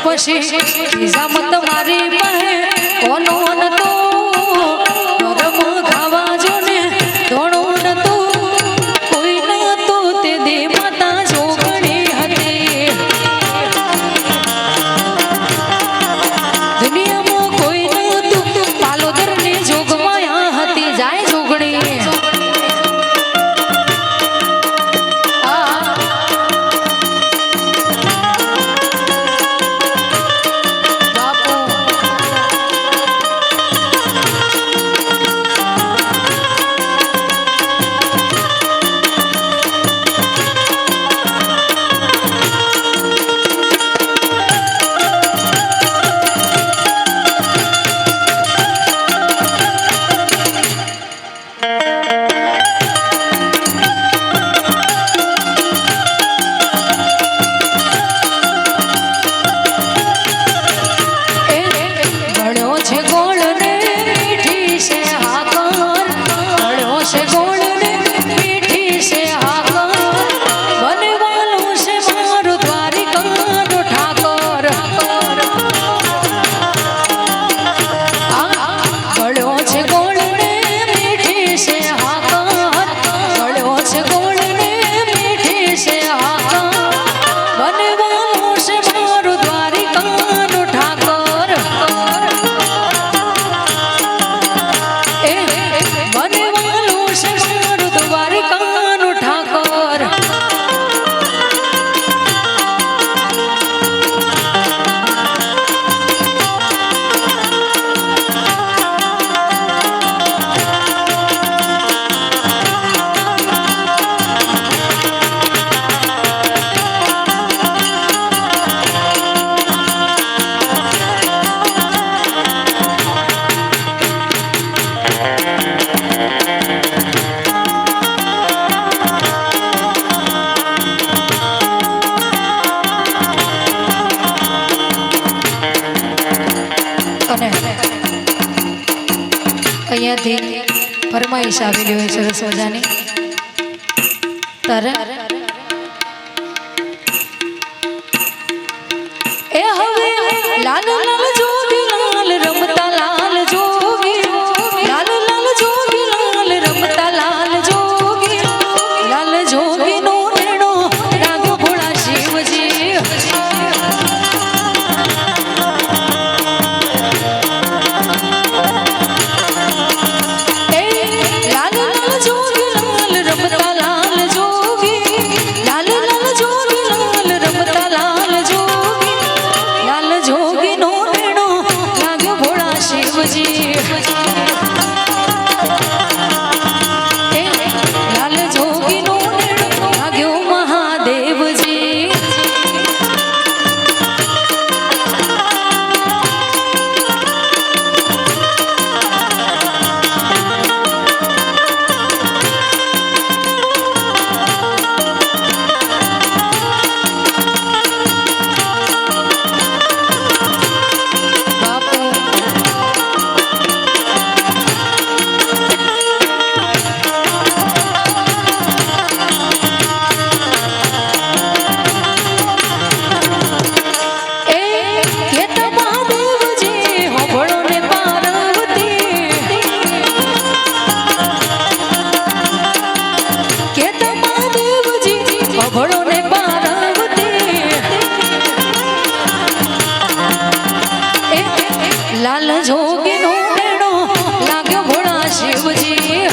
પછી જામત મારી પાસે કોનો નતો ગરમ ખાવા જો ને ધોણો નતો કોઈ નતો તે દે માતા જોગણી હતી દુનિયામાં કોઈ નતું પાલોદર ની જોગમાયા હતી જાય જોગણી અહીંયાથી ફરમાઈશ આવેલી હોય છે સરસ મજાની. તારે એ હવે લાલ લાલ જોગી લાલ રમતા લાલ જોગી, લાલ લાલ જોગી લાલ રમતા લાલ જોગી, લાલ જોગી નો નેણો રાગ્યો ભોળા શિવજી. લાલ જોગી નો નેણો લાગ્યો ભોળા શિવજી.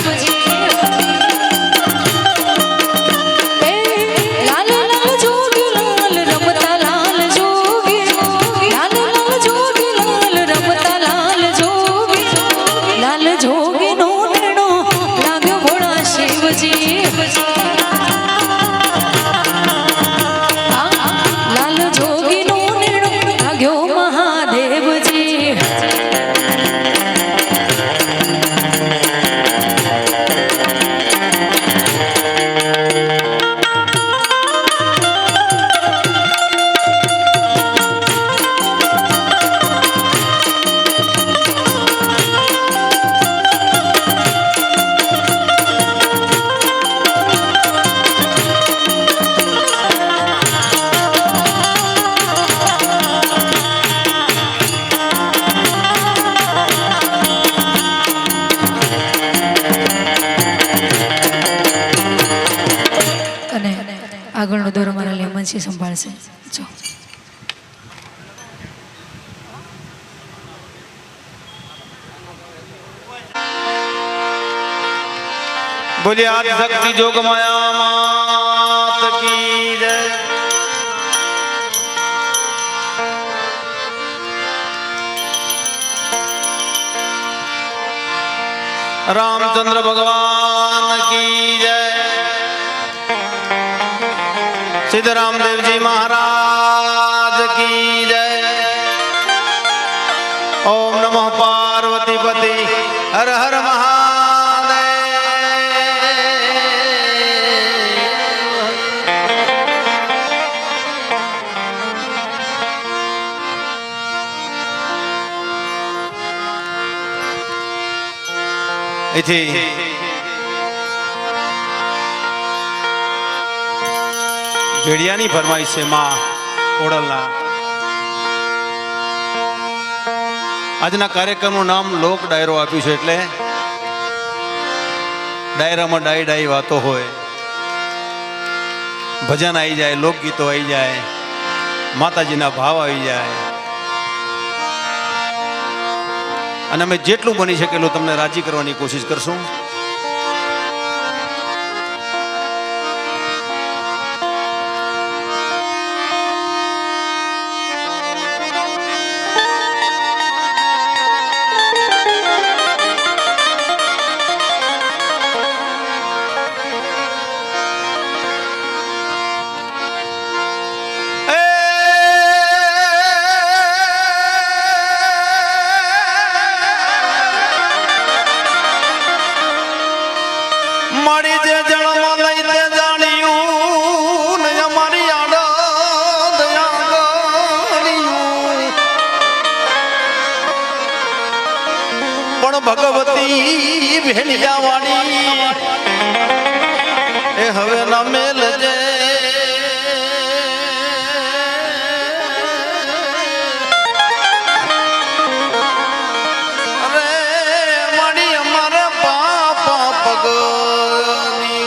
લાલ લાલ જોગી લાલ રમતા લાલ જોગી, લાલ લાલ જોગી લાલ રમતા લાલ જોગી, લાલ જોગી નો નેણો લાગ્યો ભોળા શિવજી. લાલ જોગી નો નેણો લાગ્યો મહાદેવજી. આગળનો દોર મારા લેમનસિંહ સંભાળશે. જો બોલે આદિ શક્તિ જોગ માયા માત કી જય. રામચંદ્ર ભગવાન કી જય. સિદ્ધરામ દેવજી મહારાજ કી જય. ઓમ નમઃ પાર્વતી પતિ હર હર મહાદેવ. એથી ભેડિયાની ફરમાઈશ છે માં ઓડલના. આજના કાર્યક્રમનું નામ લોક ડાયરો આપ્યું છે, એટલે ડાયરામાં ડાઈ ડાઈ વાતો હોય, ભજન આવી જાય, લોકગીતો આવી જાય, માતાજીના ભાવ આવી જાય, અને અમે જેટલું બની શકેલું તમને રાજી કરવાની કોશિશ કરશું. મોટી ભેણિયા વાળી એ હવે ના મેલજે અરે વાડી અમારા પાપા પગની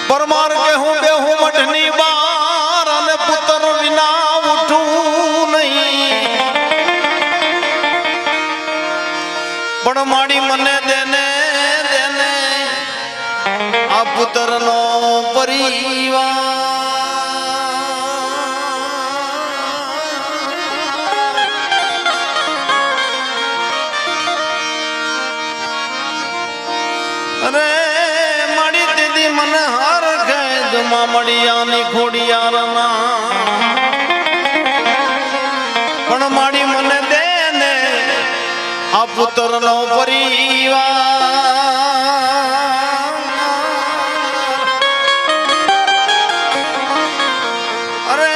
પરમાર કે હું બેહું મઠની બાર અને પુત્ર વિના ઉઠું નહીં પણ માડી મને દેને દેને આ પુત્રનો પરિવાર અરે માડી દીદી મને હાર જમા મળિયાની ખોડિયારના પણ માડી મને દે ને આ પુત્રનો પરિવાર અરે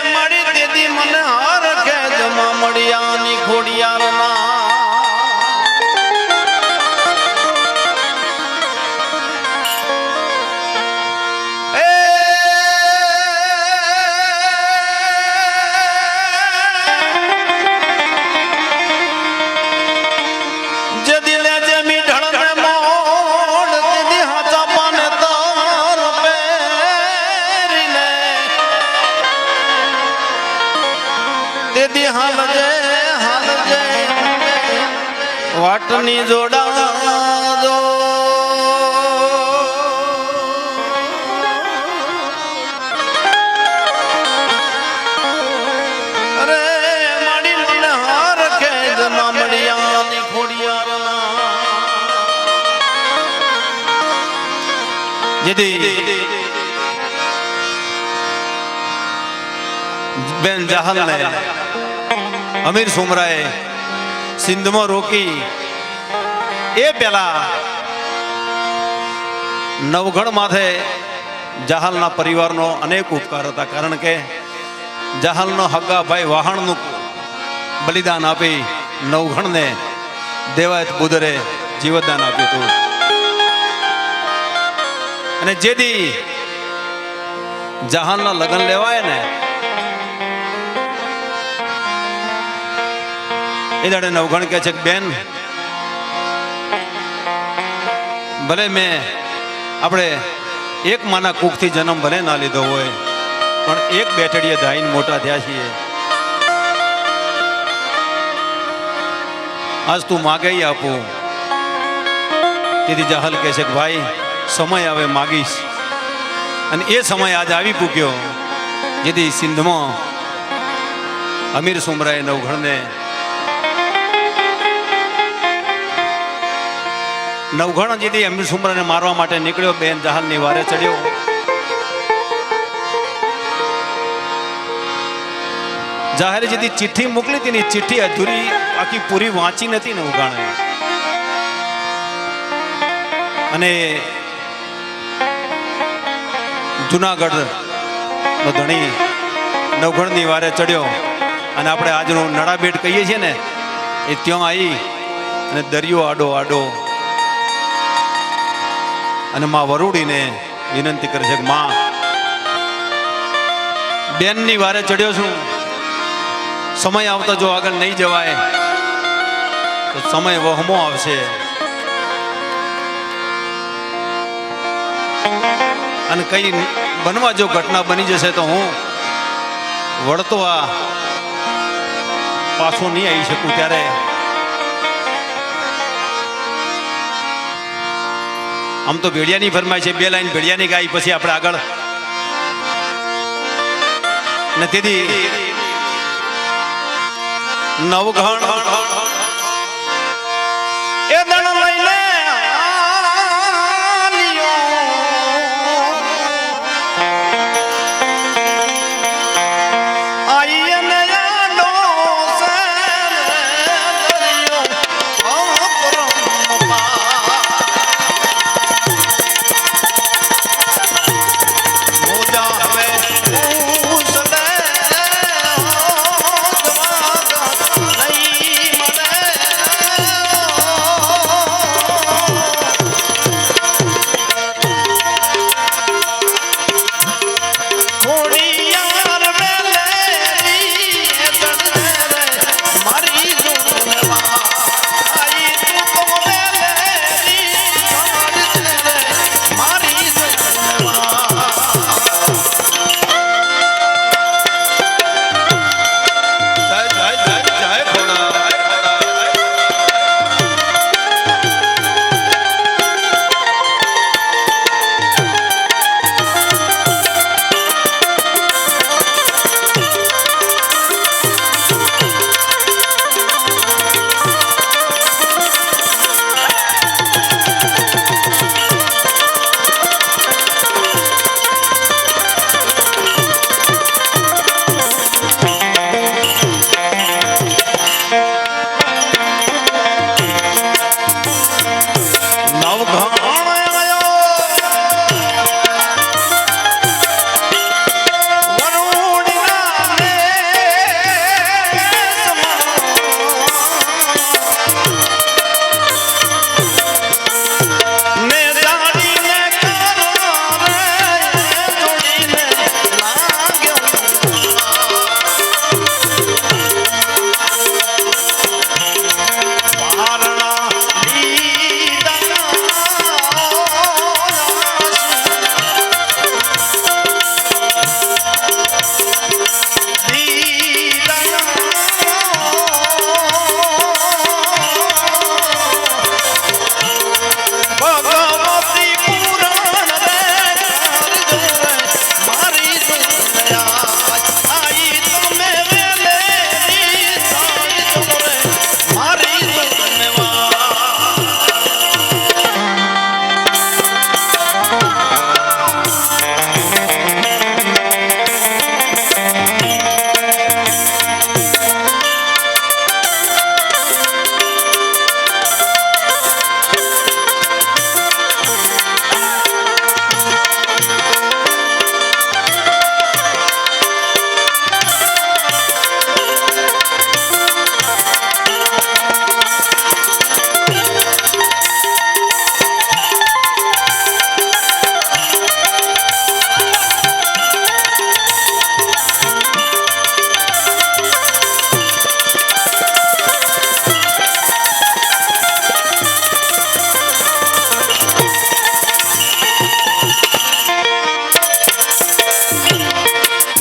માડી દીદી મને હાર કે જમા મળિયાની ખોડિયારના વાટની જોડા જો અરે માડી મને હાર કે જમા મળિયાની ખોડિયારના જેથી બેન જહાલને અમીર સુમરાએ સિંધમાં રોકી એ પેલા નવગઢ માથે જહાલના પરિવારનો અનેક ઉપકાર હતા કારણ કે જહાલનો હગ્ગા ભાઈ વાહણનું બલિદાન આપી નવગઢને દેવાયત બુદરે જીવતદાન આપ્યું હતું અને જેથી જહાલના લગ્ન લેવાય ને એ દાડે નવગણ કહે છે કે બેન ભલે મેં આપણે એક માના કુખથી જન્મ ભલે ના લીધો હોય પણ એક બેઠડીએ ધાઈને મોટા થયા છીએ આજ તું માગે આપું તેથી જહાલ કહે છે કે ભાઈ સમય આવે માગીશ અને એ સમય આજ આવી પૂક્યો જેથી સિંધમાં અમીર સુમરાએ નવગણને નવગણ જેથી અમીર સુમરાને મારવા માટે નીકળ્યો બેન જહાલની વારે ચડ્યો જાહેર જેથી ચિઠ્ઠી મોકલી હતી ને ચિઠ્ઠી અધૂરી આખી પૂરી વાંચી નથી ને ઉગાણે અને જુનાગઢ નો ધણી નવગણની વારે ચડ્યો અને આપણે આજનો નડાબેટ કહીએ છીએ ને એ ત્યાં આવી અને દરિયો આડો આડો અને માં વરુડીને વિનંતી કરે છે કે માં બેનની વારે ચડ્યો છું સમય આવતા જો આગળ નહીં જવાય તો સમય વહમો આવશે અને કઈ બનવા જો ઘટના બની જશે તો હું વળતો આ પાછો નહીં આવી શકું ત્યારે આમ તો ભેડિયાની ફરમાય છે બે લાઈન ભેડિયાની ગાઈ પછી આપણે આગળ ને તેથી નવઘણ એ દણ લઈને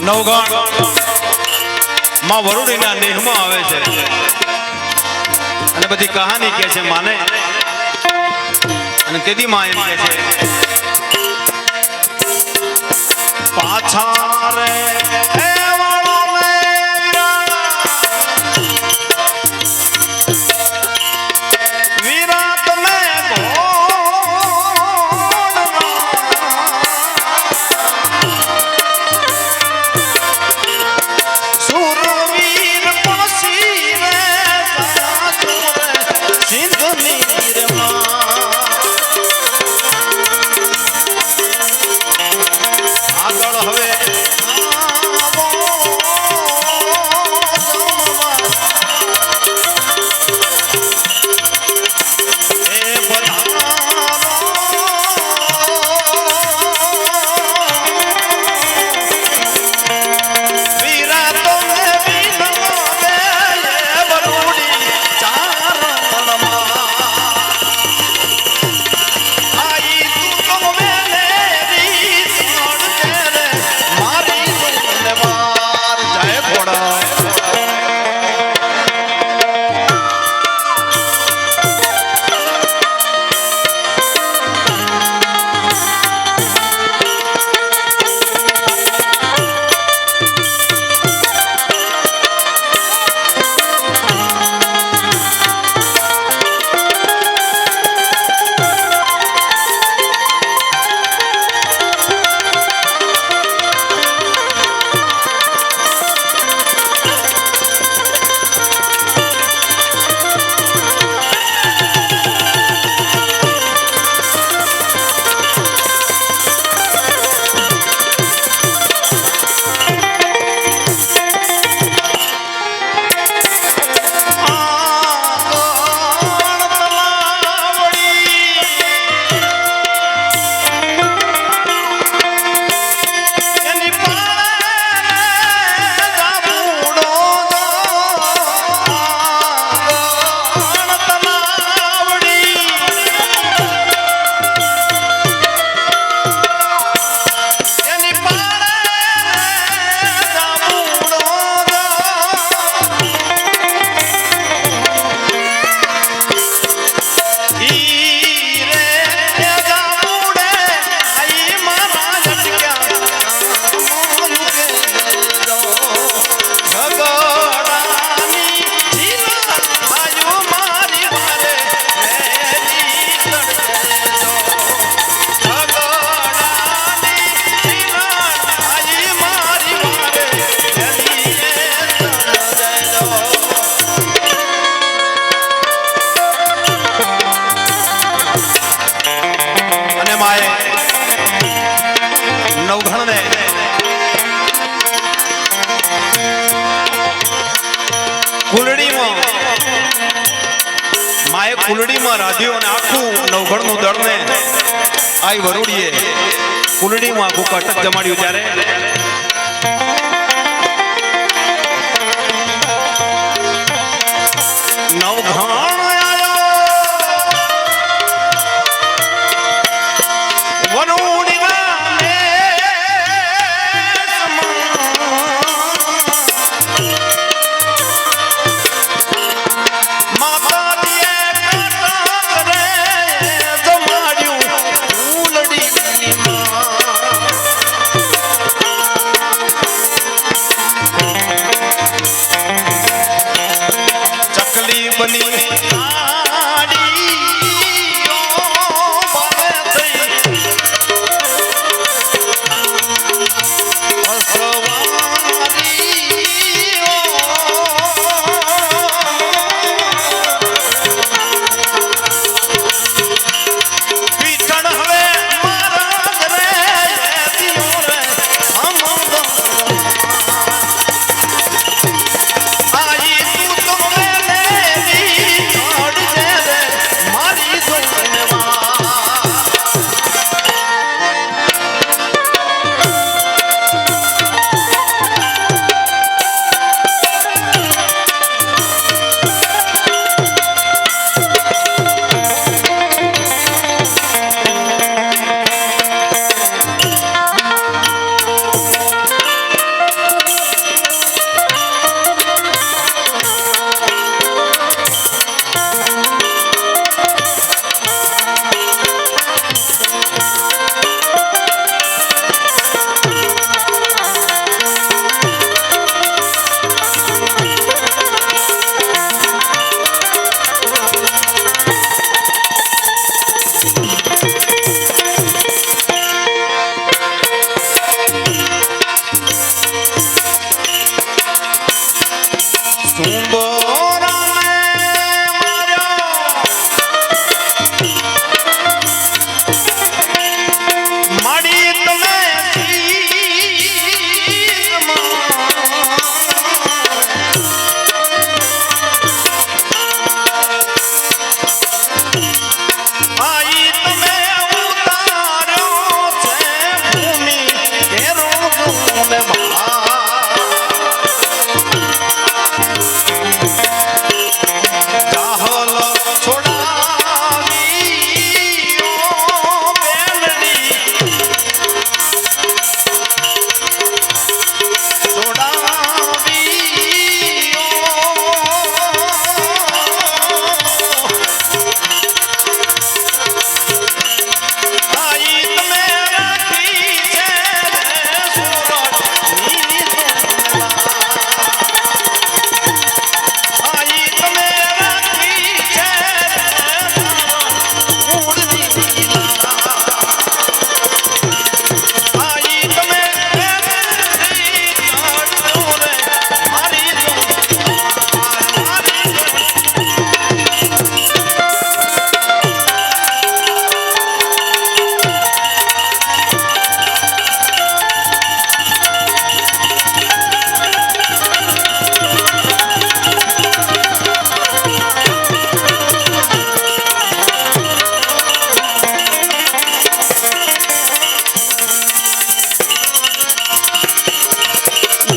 નવગણ માં વરુડીના નેહમાં આવે છે અને બધી કહાની કહે છે માને અને તેથી માં એમ કહે છે પાછા રે કુલડીમાં રાધ્યો અને આખું નવઘણનું દળને આઈ વરુડીએ કુલડીમાં આખું કટક જમાડ્યું ત્યારે નવઘણ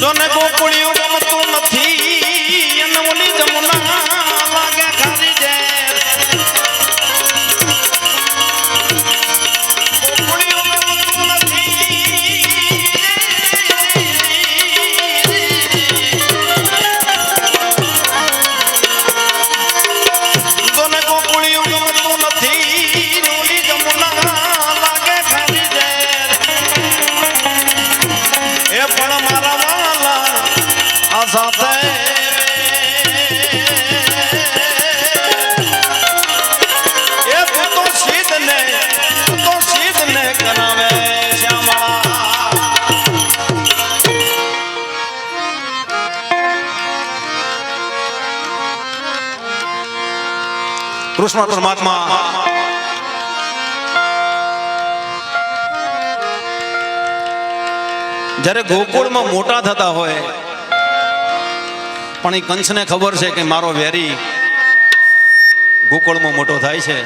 જોને ગોકુળિયું ગમતું નથી અને ઓલી જમુના લાગે ખાલી ઝેર. ગોકુળિયું ગમતું નથી. જોને ગોકુળિયું ગમતું નથી ઓલી જમુના લાગે ખાલી ઝેર. એ પણ મારા સાથે એ તો સીધ ને કરાવે કૃષ્ણ પરમાત્મા જ્યારે ગોકુળમાં મોટા થતા હોય પણ એ કંસને ખબર છે કે મારો વેરી ગોકુળમાં મોટો થાય છે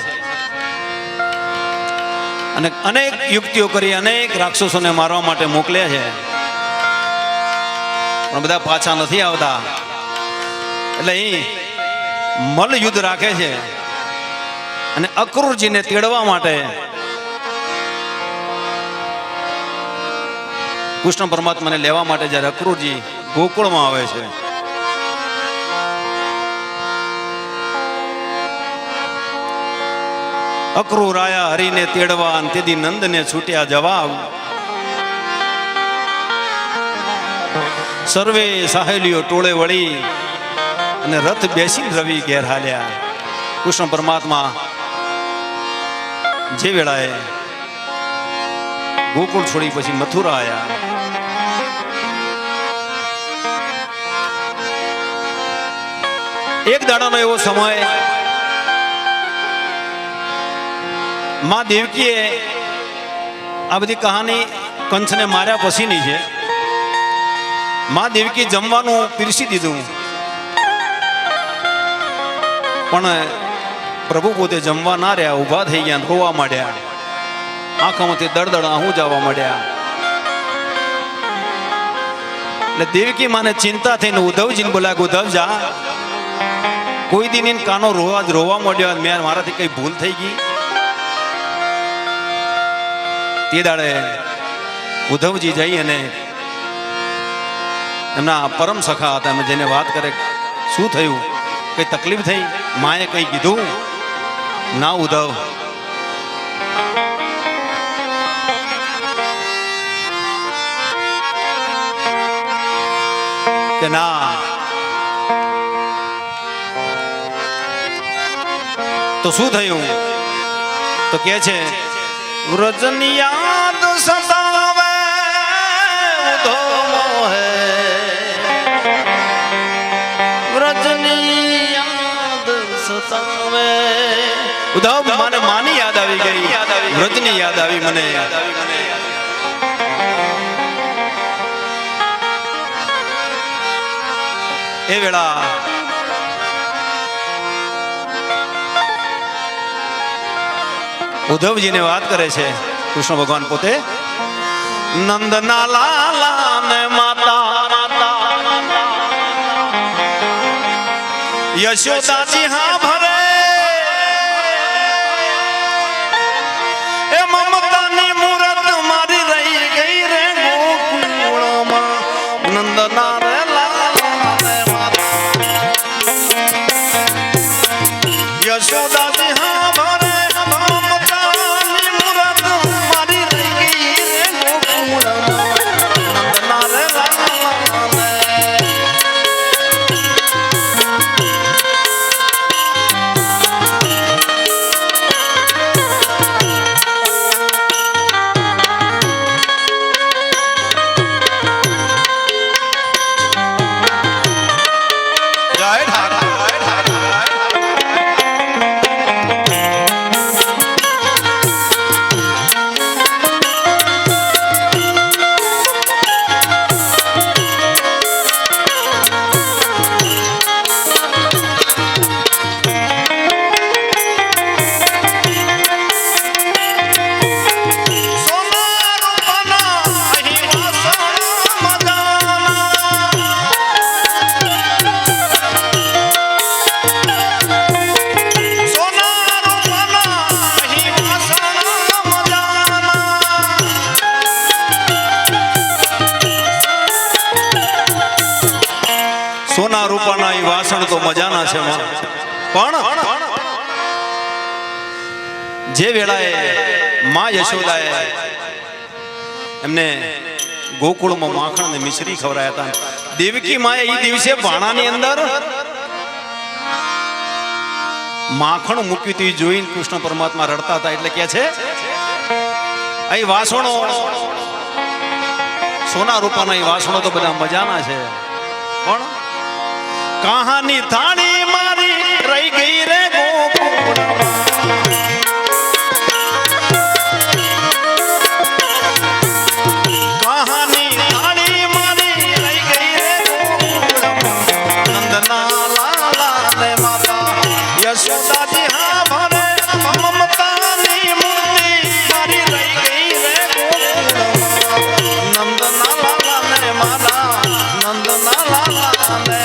અને અનેક યુક્તિઓ કરી અનેક રાક્ષસોને મારવા માટે મોકલ્યા છે પણ બધા પાછા નથી આવતા એટલે એ મલ યુદ્ધ રાખે છે અને અક્રૂરજીને તેડવા માટે કૃષ્ણ પરમાત્માને લેવા માટે જ્યારે અક્રૂરજી ગોકુળમાં આવે છે અક્રૂર આયા હરીને તેડવા અને તેથી નંદને છૂટ્યા જવાબ. સર્વે સાહેલીઓ ટોળે વળી અને રથ બેસી રવિ ઘેર હાલ્યા. કૃષ્ણ પરમાત્મા જે વેળાએ ગોકુળ છોડી પછી મથુરા આયા એક દાડાનો એવો સમય માં દેવકીએ આ બધી કહાની કંસને માર્યા પછીની છે. માં દેવકી જમવાનું પીરસી દીધું પણ પ્રભુ પોતે જમવા ના રહ્યા, ઊભા થઈ ગયા, રોવા માંડ્યા, આંખોમાંથી દળદળ આહું જવા માંડ્યા. એટલે દેવકી માને ચિંતા થઈને ઉદ્ધવજીને બોલાય, ઉદ્ધવ જા, કોઈ દિન કાનો રોવા માંડ્યો, મેં મારાથી કઈ ભૂલ થઈ ગઈ. તે દાડે ઉદ્ધવજી જઈ અને એમના પરમ સખા હતા એમ જેને વાત કરે, શું થયું, કઈ તકલીફ થઈ? માએ કઈ કીધું? ના ઉદ્ધવ, કે ના, તો શું થયું? તો કે છે વ્રજની યાદ સતાવે ઉધો મોહે, વ્રજ સતાવે ઉદ્ધવ મને માની યાદ આવી ગઈ વ્રજની યાદ આવી મને એ વેળા ઉદ્ધવજીને વાત કરે છે કૃષ્ણ ભગવાન પોતે નંદના લાલા ને માતા યશોદાજી હા ભરે એ મમતાની મૂરત મારી રહી ગઈ રે ગોકુળમાં નંદના રે લાલા ને માતા યશોદાજી હા ભરે મમતાની મૂરત મારી રહી ગઈ રે ગોકુળમાં નંદના રે લાલા ને સોના રૂપાના એ વાસણ તો મજાના છે પણ જે વેળાએ માં યશોદાએ એમને ગોકુળમાં માખણ ને મિશ્રી ખવડાયા હતા દેવકી માએ એ દિવસે ભાણાની અંદર માખણ મૂક્યું હતું જોઈને કૃષ્ણ પરમાત્મા રડતા હતા એટલે કે છે અહીં વાસણો સોના રૂપાના એ વાસણો તો બધા મજાના છે પણ કહાની થાળી મારી રહી ગઈ રે ગોકુળમાં કહાની થાળી મારી રહી ગઈ રે ગોકુળમાં નંદના લાલા ને માતા યશોદાજી હા ભરે મમતાની મૂર્તિ મારી રહી ગઈ રે ગોકુળમાં નંદના લાલા ને માતા નંદના લાલા ને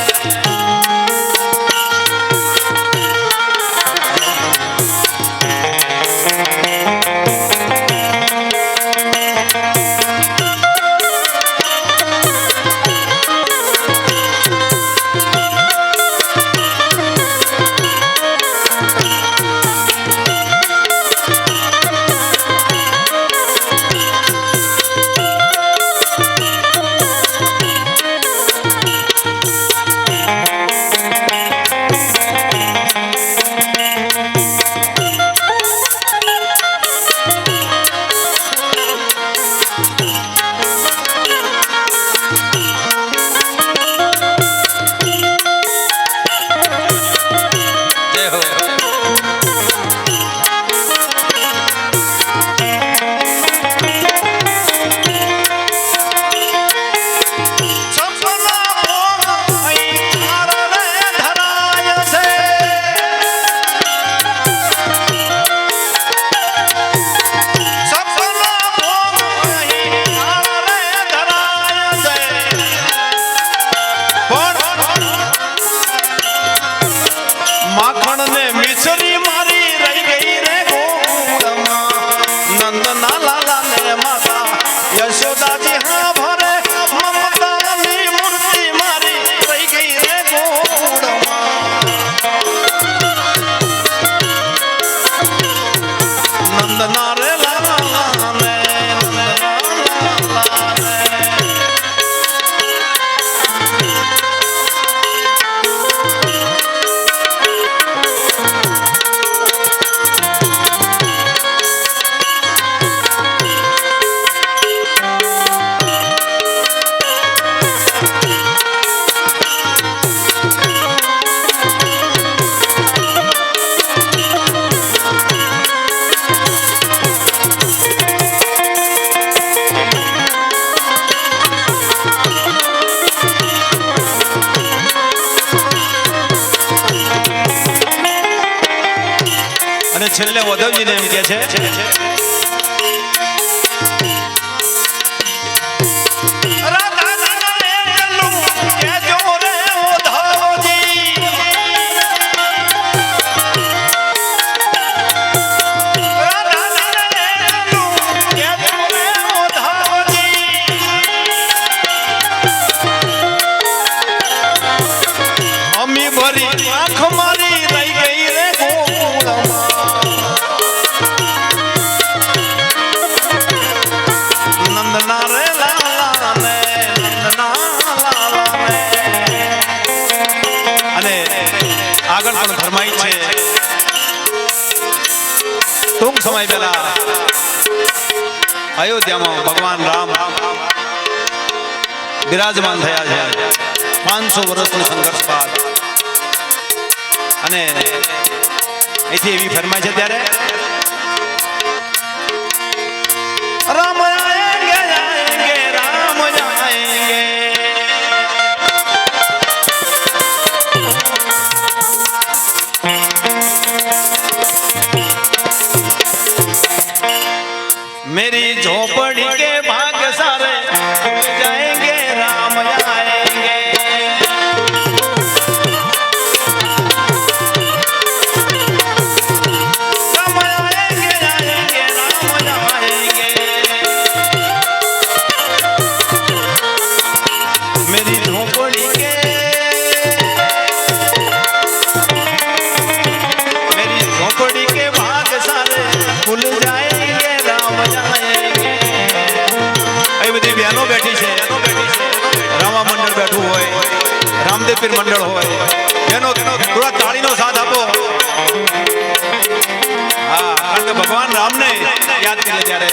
છેલ્લે ઉદ્ધવજીને એમ કહે છે ટૂંક સમય પહેલા અયોધ્યામાં ભગવાન રામ બિરાજમાન થયા છે 500 વર્ષનો સંઘર્ષ બાદ અને અહીંથી એવી ફરમાય છે ત્યારે રામ આયેંગે આયેંગે રામ આયેંગે मेरी झोपड़ी के भाग सारे जाएंगे राम आएंगे राम आएंगे आएंगे राम आएंगे मेरी झोपड़ी के भाग सारे खुल जाएंगे राम आएंगे એ બધી બહેનો બેઠી છે રામા મંડળ બેઠું હોય રામદેવ પીર મંડળ હોય એનો થોડા તાળીનો સાથ આપો હા કારણ કે ભગવાન રામને યાદ કરીએ ત્યારે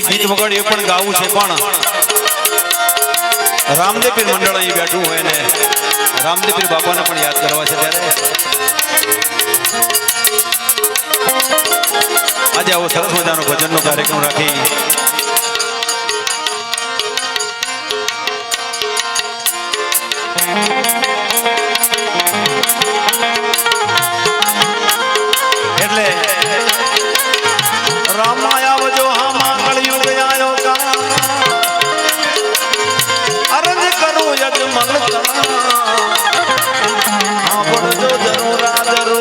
ગીત વગાડ એ પણ ગાવું છે પણ રામદેવ પીર મંડળ અહીં બેઠું હોય ને રામદેવ પીર બાપાને પણ યાદ કરવા છે ત્યારે આજે આવો સરસ મજાનો ભજનનો કાર્યક્રમ રાખી એટલે રામાયા વજો હામાં કળિયુગ આયો કા અરજ કરું યજ મંગલ હા પડજો જરૂર આદરો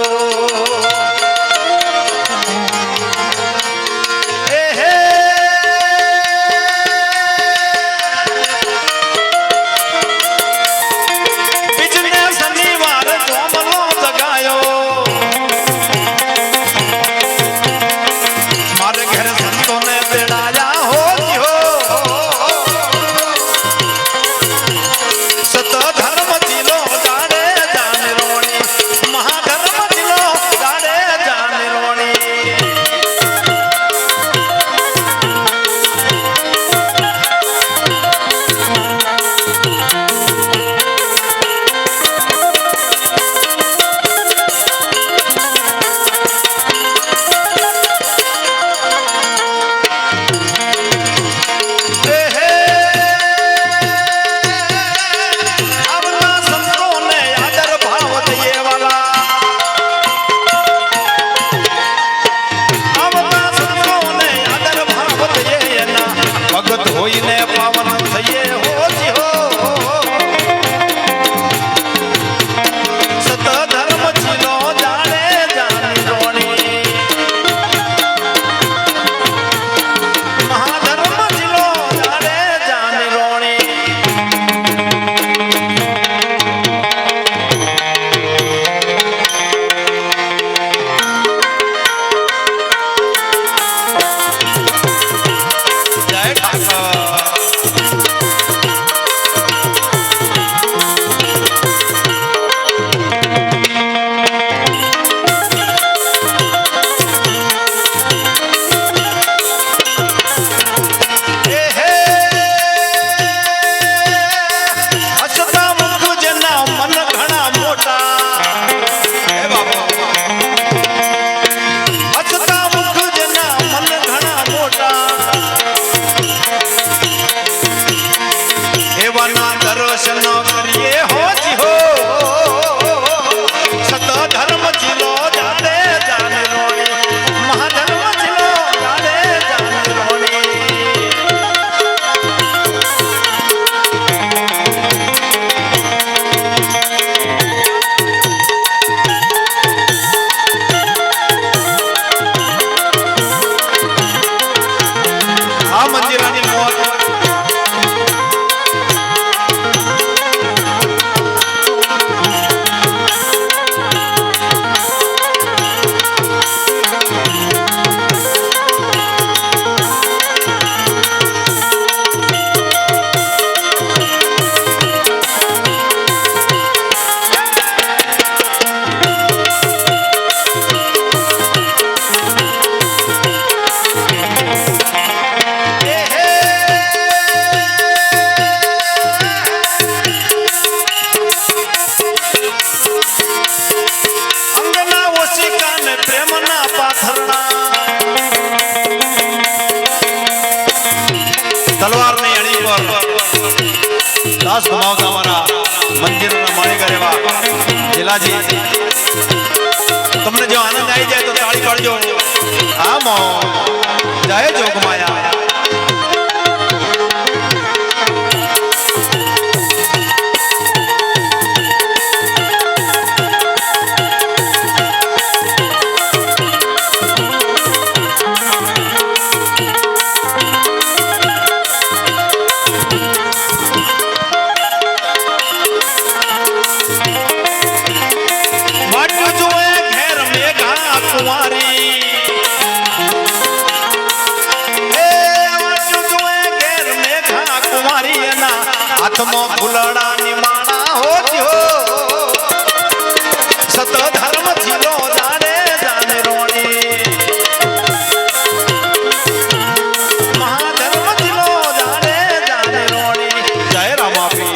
હસતા મુખ જેના મન ઘણા મોટા હે બાબા હસતા મુખ જેના મન ઘણા મોટા એવાના દર્શન કરીએ હોજી હો સત ધર્મ જીલો જાડે જાન રોણી મહાધર્મ જીલો જાડે જાન રોણી આ મંદિરાની મોજ અંગના ઓશિકા ને પ્રેમના પાથરણા તલવારની અણી પર દાસ ગુમાવતા મારા મંદિરના માળીગર એવા જિલ્લાજી તમને જો આનંદ આવી જાય તો તાળી પાડજો આમ જય જોગમાયા વાટું જોએ ઘેર મેઘા કુંવારી એ વાટું જોએ ઘેર મેઘા કુંવારી એના હાથમાં ફૂલડાની માળા હોતી હો સત ધર્મ જીલો જાણે જાણે રોણી મહાધર્મ જીલો જાણે જાણે રોણી જય રામાપી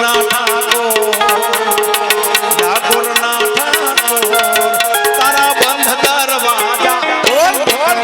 ના ઠાકોર ડાકોરના ઠાકોર તારા બંધ દરવાજા ખોલ ખોલ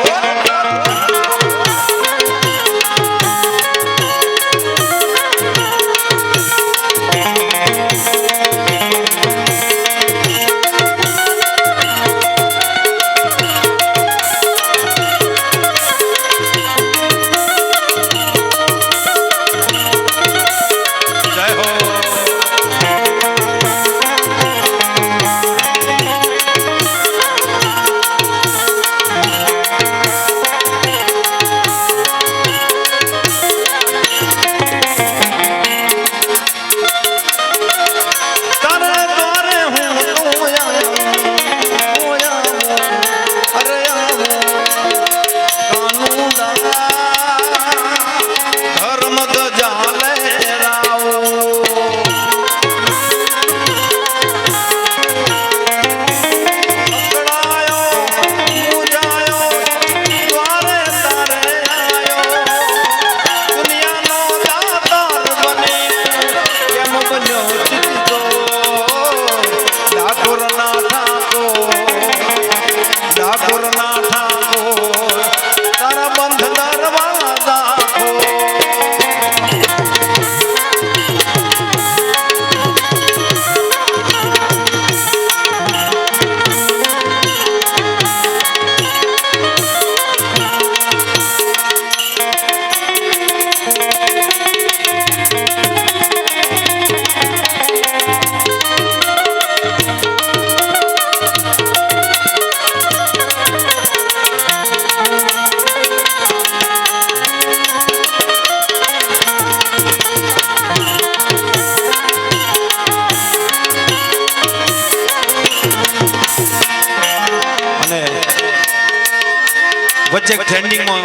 વચ્ચે ટ્રેન્ડિંગમાં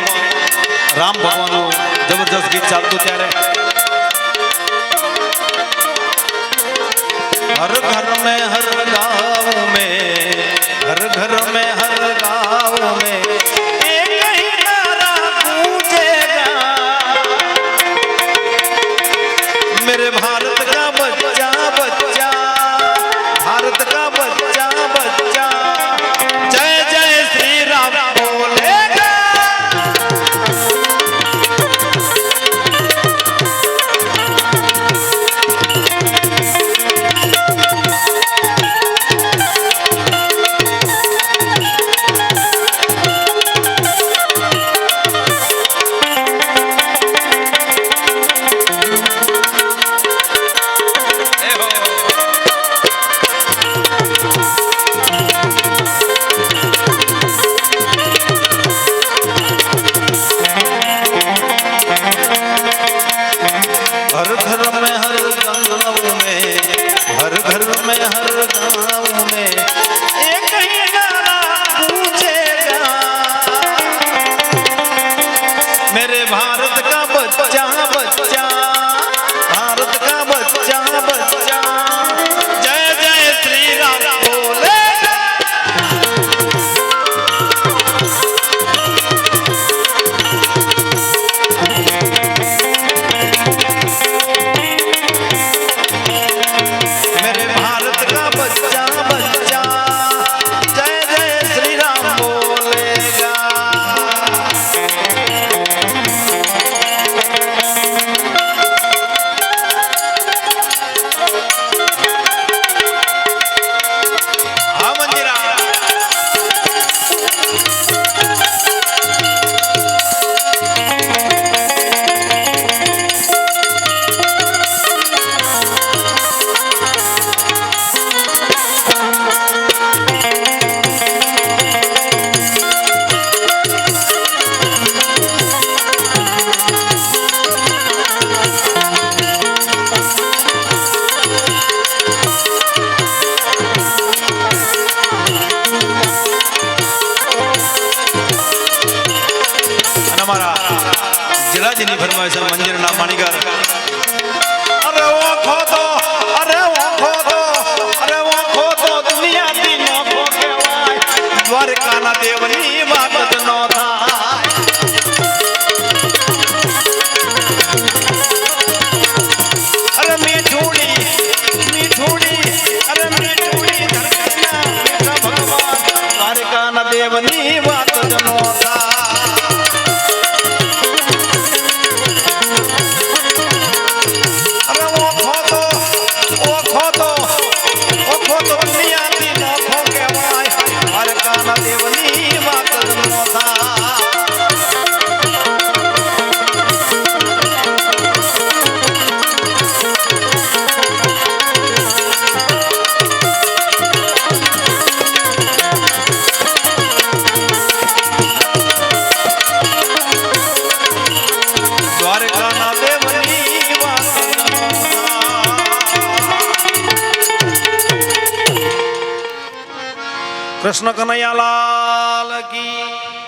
રામ ભગવાનનું જબરદસ્ત ગીત ચાલતું ત્યારે હર ઘર મેં હર ગાँव में हर घर में हर गाँव में एक ही नारा गूंजेगा मेरे भारत का बच्चा बच्चा भारत का बच्चा बच्चा जय जय श्री राम बोलेगा हर घर में हर गाँव में हर घर में हर गाँव में एक ही गाना गूंजेगा मेरे भारत का बच्चा बच्चा भारत का बच्चा बच्चा जय जय श्री राम बोलेगा मेरे भारत का बच्चा बच्चा जय जय श्री राम बोलेगा हाँ मंदिरा जिलाजीनी फरमाइश मंदिर ना माणीगर अरे वो खो दो अरे वो खो दो अरे वो खो दो दुनिया दी नो खो के वाय द्वारका ना देवनी बात नो था अरे मैं झूठी કૃષ્ણ કનૈયાલાલ કી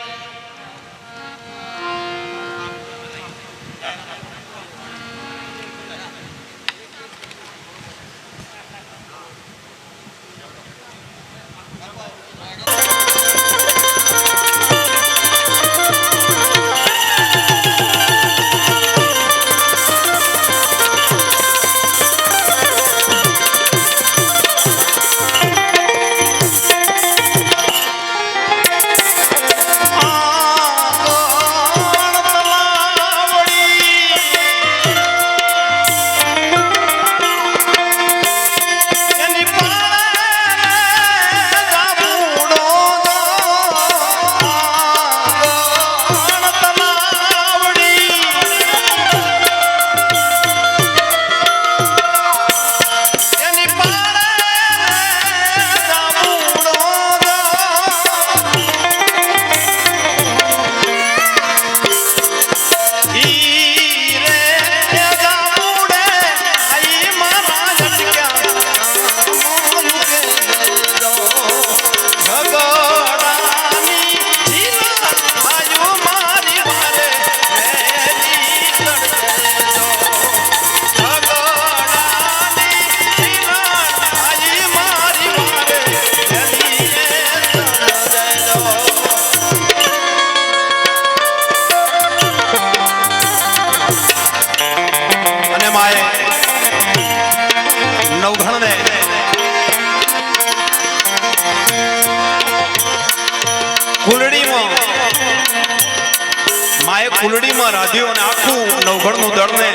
કુલડીમાં રાધ્યો અને આખું નવઘણનું દળને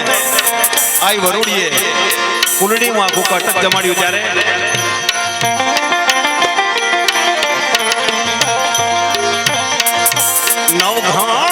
આઈ વરુડીએ કુલડીમાં આખું કટક જમાડ્યું ત્યારે નવઘણ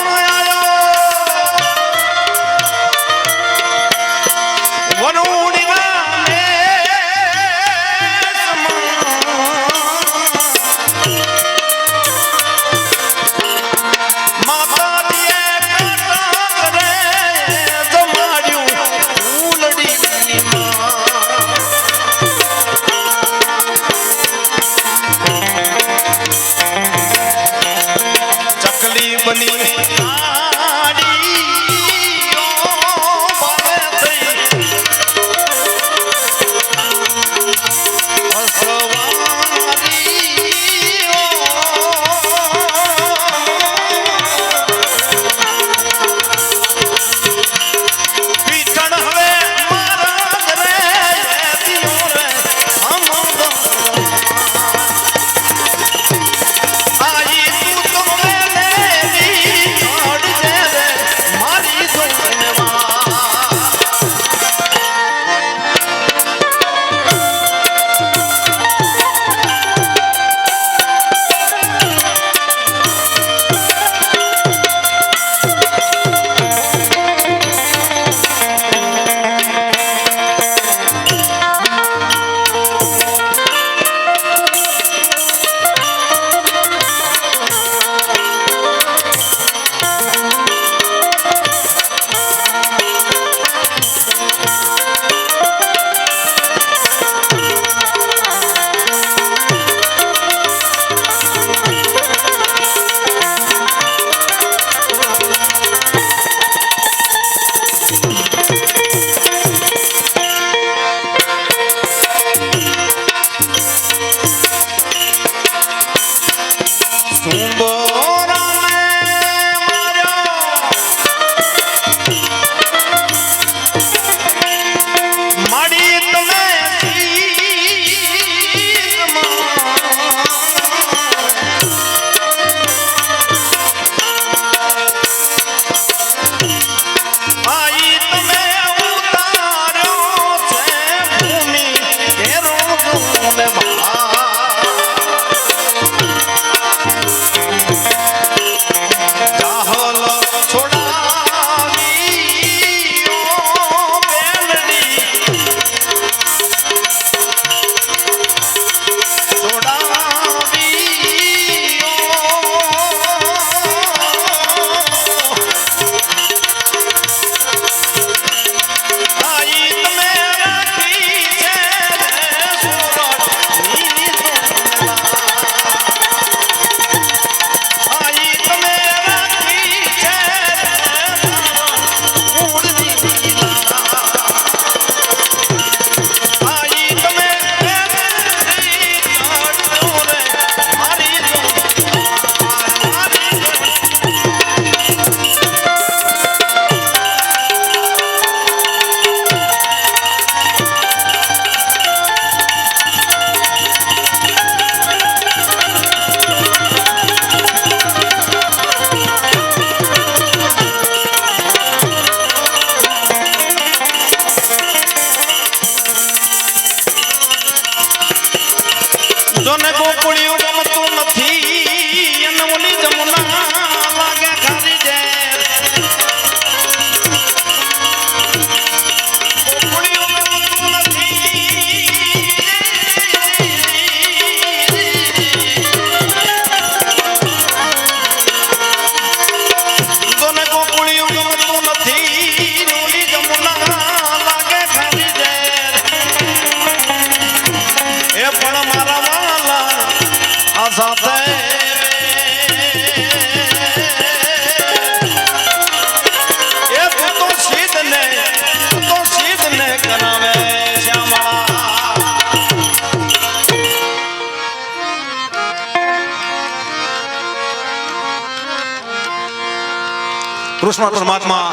કૃષ્ણ પરમાત્મા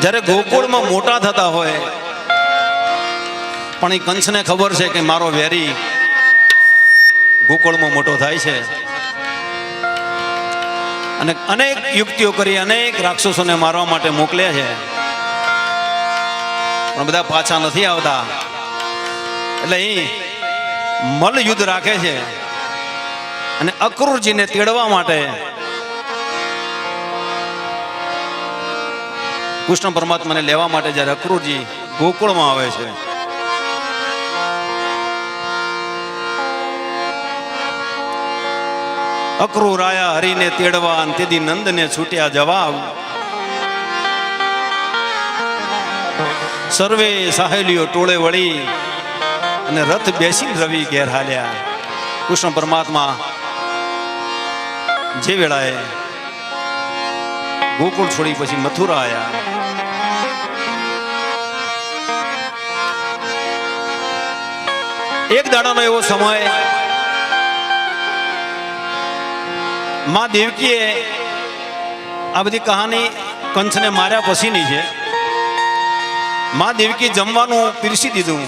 જ્યારે ગોકુળમાં મોટા થતા હોય પણ એ કંસને ખબર છે કે મારો વેરી ગોકુળમાં મોટો થાય છે અને અનેક યુક્તિઓ કરી અનેક રાક્ષસોને મારવા માટે મોકલ્યા છે પણ બધા પાછા નથી આવતા એટલે અહીં મલ્લ યુદ્ધ રાખે છે અને અક્રૂરજીને તેડવા માટે કૃષ્ણ પરમાત્માને લેવા માટે જ્યારે અક્રૂરજી ગોકુળમાં આવે છે અક્રૂર આયા હરિને તેડવા અને તેથી નંદને છૂટ્યા જવાબ સર્વે સાહેલીઓ ટોળે વળી અને રથ બેસી રવિ ઘેર હાલ્યા. કૃષ્ણ પરમાત્મા જે વેળાએ ગોકુળ છોડી પછી મથુરા આયા એક દાડાનો એવો સમય માં દેવકીએ આ બધી કહાની કંસને માર્યા પછીની છે. માં દેવકી જમવાનું પીરસી દીધું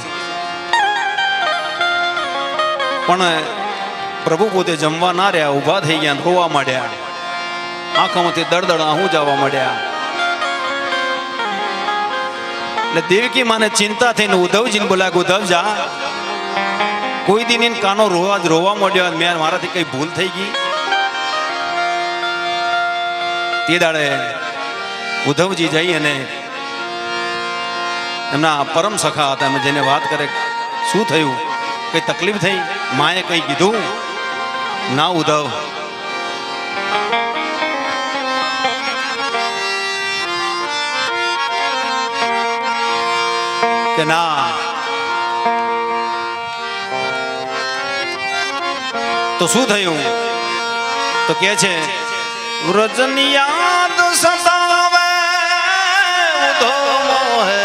પણ પ્રભુ પોતે જમવા ના રહ્યા, ઊભા થઈ ગયા, રોવા માંડ્યા, આંખોમાંથી દળદળ આહું જવા માંડ્યા. એટલે દેવકી માને ચિંતા થઈને ઉદ્ધવજીને બોલાય, ઉદ્ધવ જા, કોઈ દિન કાનો રોવા માંડ્યો, મેં મારાથી કઈ ભૂલ થઈ ગઈ. તે દાડે ઉદ્ધવજી જઈ અને એમના પરમ સખા હતા એમને જેને વાત કરે, શું થયું, કઈ તકલીફ થઈ? માએ કઈ કીધું? ના ઉદ્ધવ, કે ના, તો શું થયું? તો કે છે વ્રજની યાદ સતાવે ઉદ્ધવ મોહે,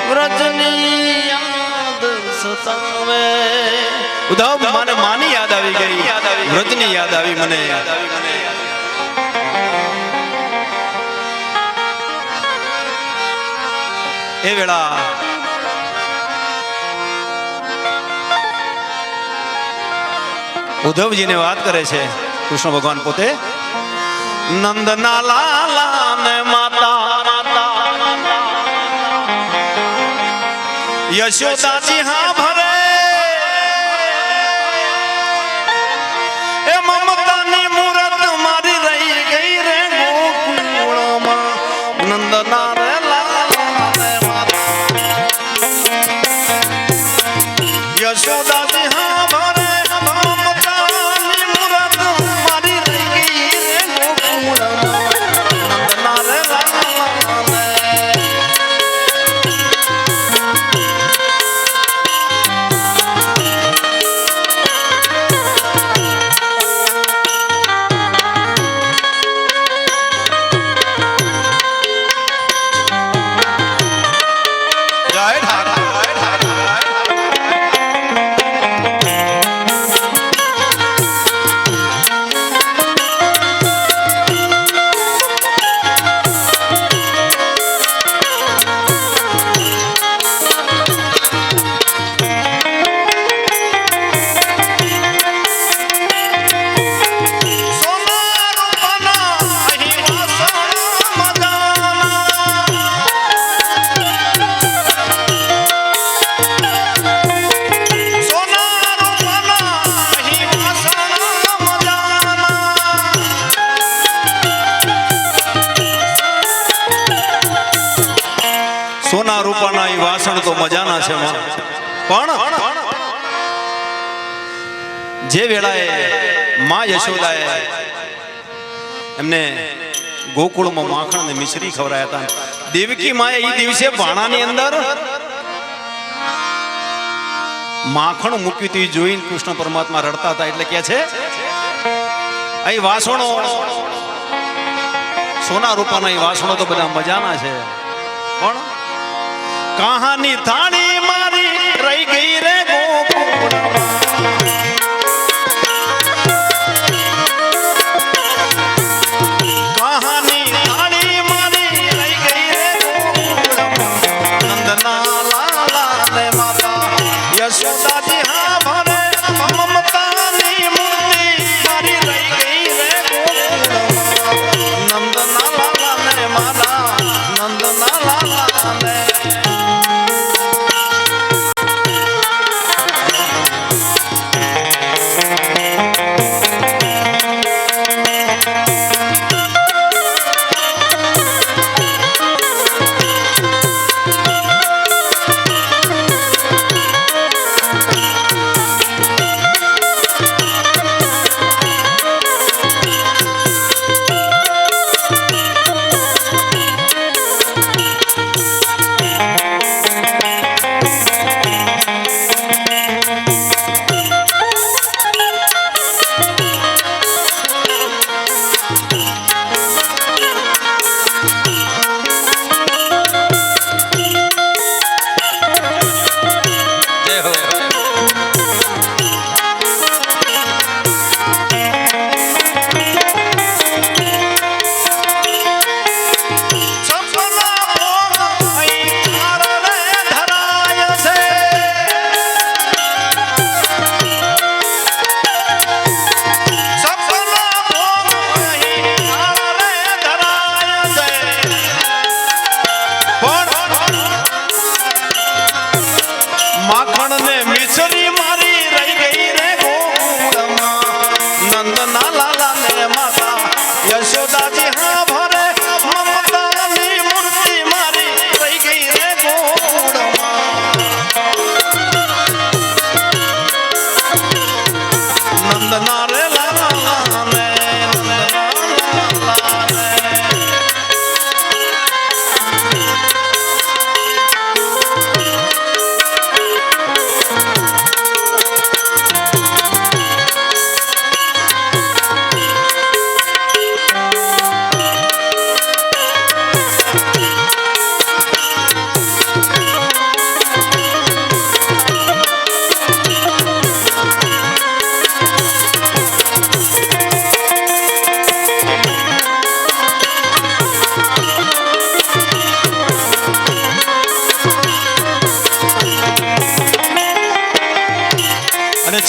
વ્રજની યાદ સતાવે. ઉદ્ધવ, મને માની યાદ આવી ગઈ, વ્રજની યાદ આવી મને. એ વેળા ઉદ્ધવજીને વાત કરે છે કૃષ્ણ ભગવાન પોતે, નંદના લાલા ને માતા યશોદાજી હા ભરે, એ મમતાની મૂરત મારી રહી ગઈ રે ગોકુળમાં. નંદના રે લાલા ને માતા યશોદાજી હા ભરે, સોના રૂપાના એ વાસણ તો મજાના છે, પણ જે વેળાએ માં યશોદાએ એમને ગોકુળમાં માખણ ને મિશ્રી ખવડાયા હતા, દેવકી માએ એ દિવસે ભાણાની અંદર માખણ મૂક્યું હતું, જોઈને કૃષ્ણ પરમાત્મા રડતા હતા. એટલે કે છે અહીં વાસણો સોના રૂપાના એ વાસણો તો બધા મજાના છે, પણ કહાની થાળી મારી રહી ગઈ રે ગોકુળ.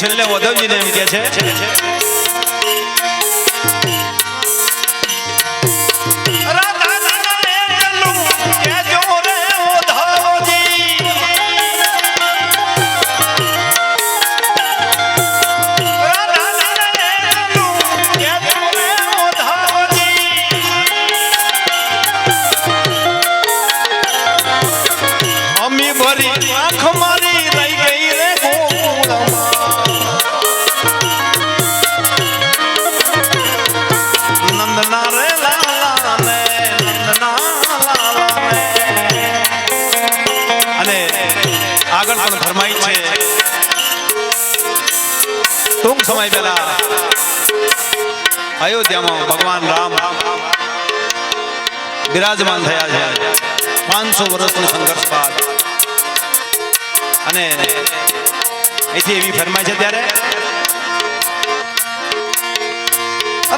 છેલ્લે ઉદ્ધવજીને એમ કહે છે આગળ પણ ફરમાઈ છે ટૂંક સમય પહેલા અયોધ્યામાં ભગવાન રામ બિરાજમાન થયા છે 500 વર્ષનો સંઘર્ષ બાદ અને અહીંથી એવી ફરમાય છે ત્યારે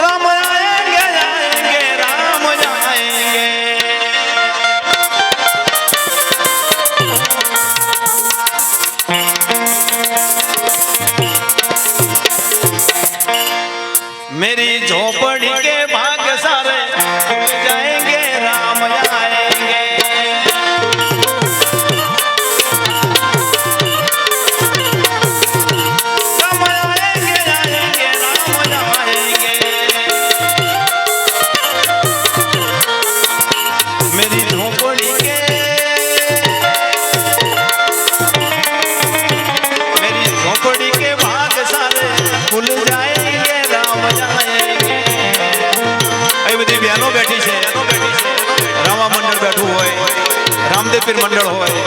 રામ આયેંગે આયેંગે રામ આયેંગે मेरी झोपड़ी के भाग सारे जाएंगे राम आएंगे राम आएंगे आएंगे राम आएंगे मेरी झोपड़ी के भाग सारे खुल जाएंगे राम आएंगे એ બધી બહેનો બેઠી છે રામા મંડળ બેઠું હોય રામદેવ પીર મંડળ હોય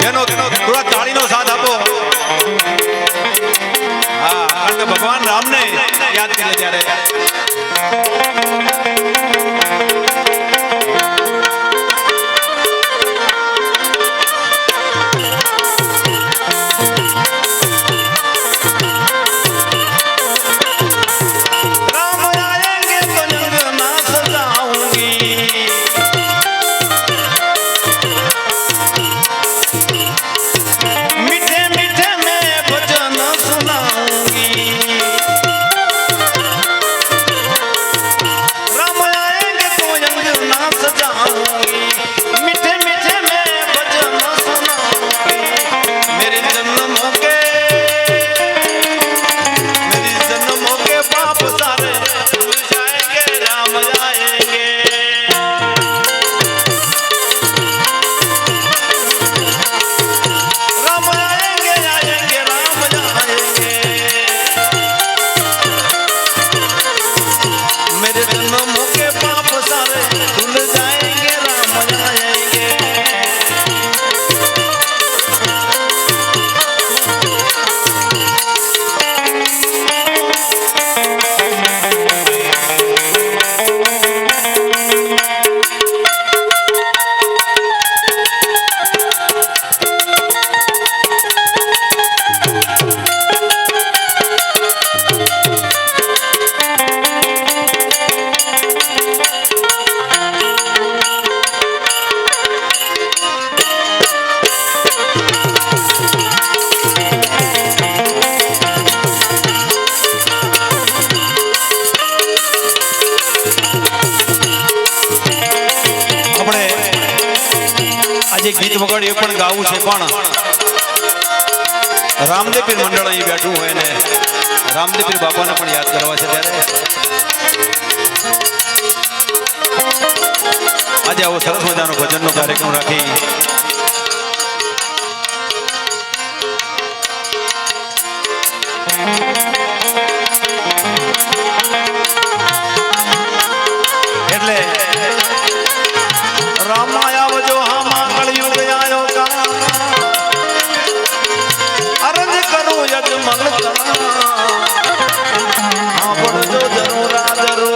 એનો થોડા તાળીનો સાથ આપો હા કારણ કે ભગવાન રામને યાદ કરીએ ત્યારે આજે ગીત વગાડ એ પણ ગાવું છે પણ રામદેવ પીર મંડળ અહીં બેઠું હોય ને રામદેવ પીર બાપાને પણ યાદ કરવા છે ત્યારે આજે આવો સરસ મજાનો ભજનનો કાર્યક્રમ રાખી એટલે રામ આવજો હા કળિયુગ આયો કા અરજ કરું યજમન કણા હા પડજો જરૂર આદરો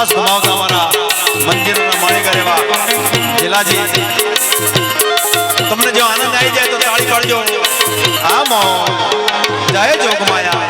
વિશ્વાસ ગુમાવતા અમારા મંદિરોના માળીગર એવા જિલ્લાજી, તમને જો આનંદ આવી જાય તો તાળી પાડજો. આમ જય જોગમાયા.